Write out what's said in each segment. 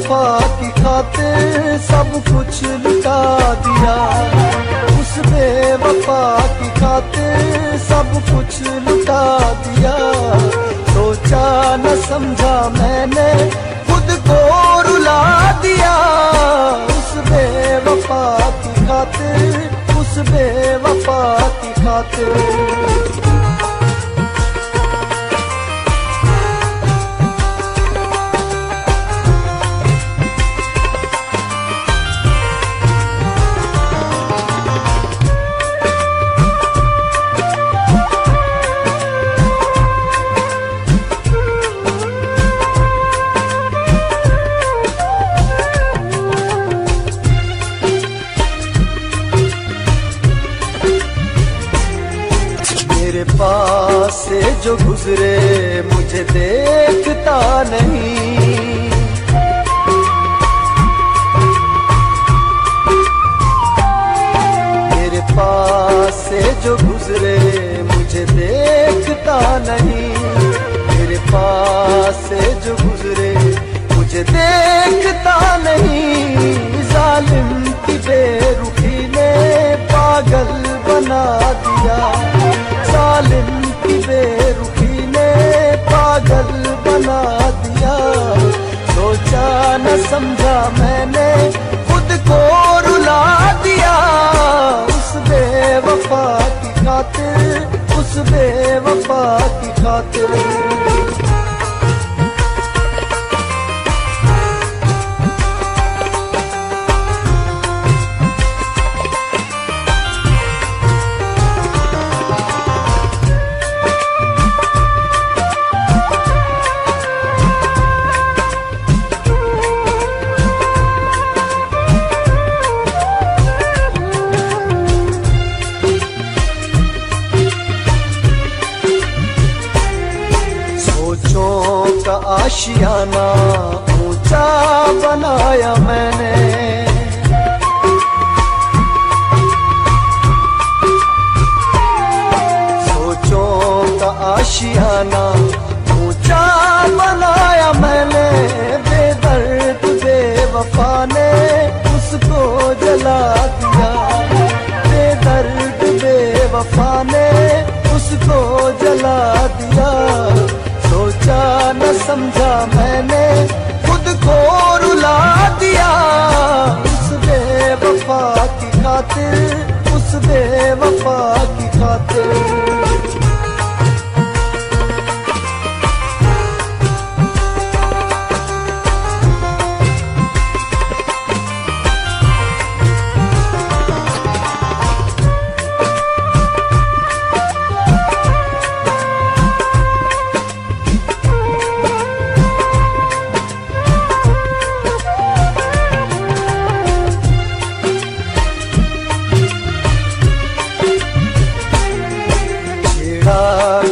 बेवफा की खातिर सब कुछ लुटा दिया, उस बेवफा की खातिर सब कुछ लुटा दिया। सोचा न समझा मैंने खुद को रुला दिया, उस बेवफा की खातिर, उस बेवफा की खातिर। मेरे पास से जो गुजरे मुझे देखता नहीं, मेरे पास से जो गुजरे मुझे देखता नहीं, मेरे पास से जो गुजरे मुझे देखता नहीं। जालिम की बेरुखी ने पागल बना दिया, जालिम की बेरुखी ने पागल बना दिया। सोचा न समझा मैंने खुद को रुला दिया, उस बेवफा की खातिर, उस बेवफा की खातिर। सोचों का आशियाना ऊंचा बनाया मैंने, सोचों का आशियाना ऊंचा बनाया मैंने। बेदर्द बेवफा ने उसको जला दिया, बेदर्द बेवफा ने उसको जला दिया। सोचा न समझा मैंने खुद को रुला दिया, उस बेवफा की खातिर, उस बेवफा की खातिर।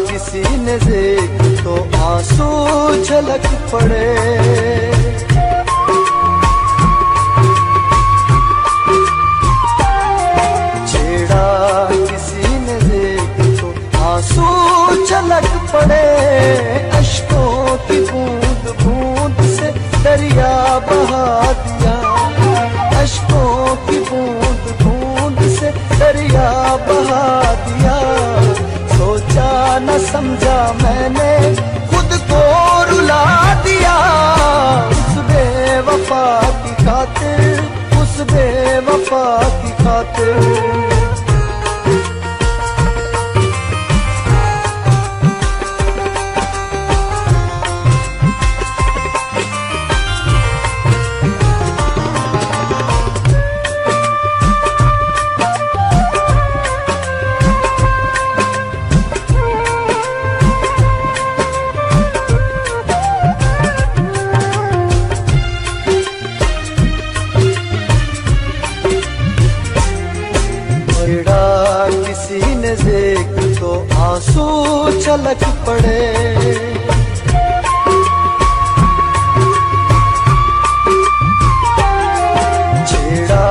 किसी ने देख तो आंसू झलक पड़े, छेड़ा किसी ने देख तो आंसू झलक पड़े। अश्कों की बूंद बूंद से दरिया बहा दिया, अश्कों की बूंद बूंद से दरिया बहा दिया। सोचा न समझा मैंने खुद को रुला दिया, उस बेवफा की खातिर, उस बेवफा की खातिर। किसी ने देख तो आंसू छलक पड़े, छेड़ा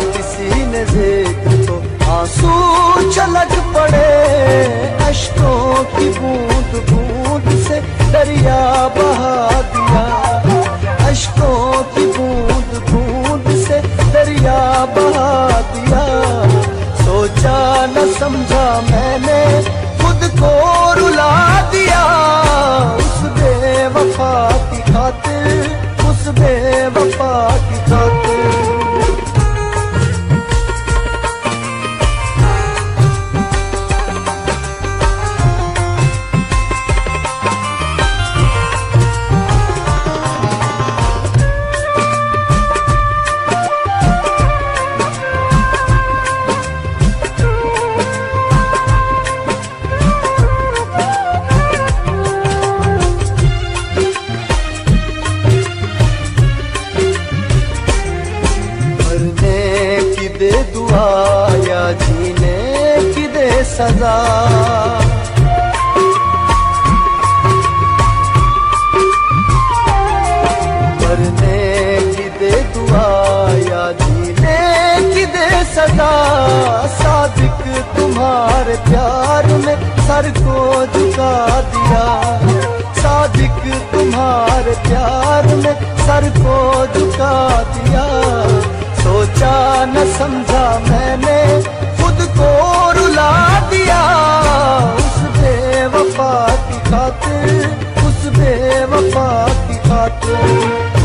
किसी ने देख तो आंसू छलक पड़े। अश्कों की बूंद बूंद से दरिया बहा दिया, अश्कों की बहा दिया। सोचा न समझा मैंने खुद को रुला दिया। उस बेवफा की खातिर, उस बेवफा की खातिर। दे दुआ या जीने की दे सजा। मरने की दे दुआ या जीने की दे सजा। सादिक तुम्हारे प्यार में सर को झुका दिया। सादिक तुम्हारे प्यार में सर को झुका दिया। सोचा न समझा मैंने खुद को रुला दिया। उस बेवफा की खातिर, उस बेवफा की खातिर,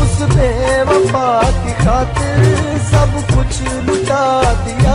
उस बेवफा की खातिर सब कुछ लुटा दिया।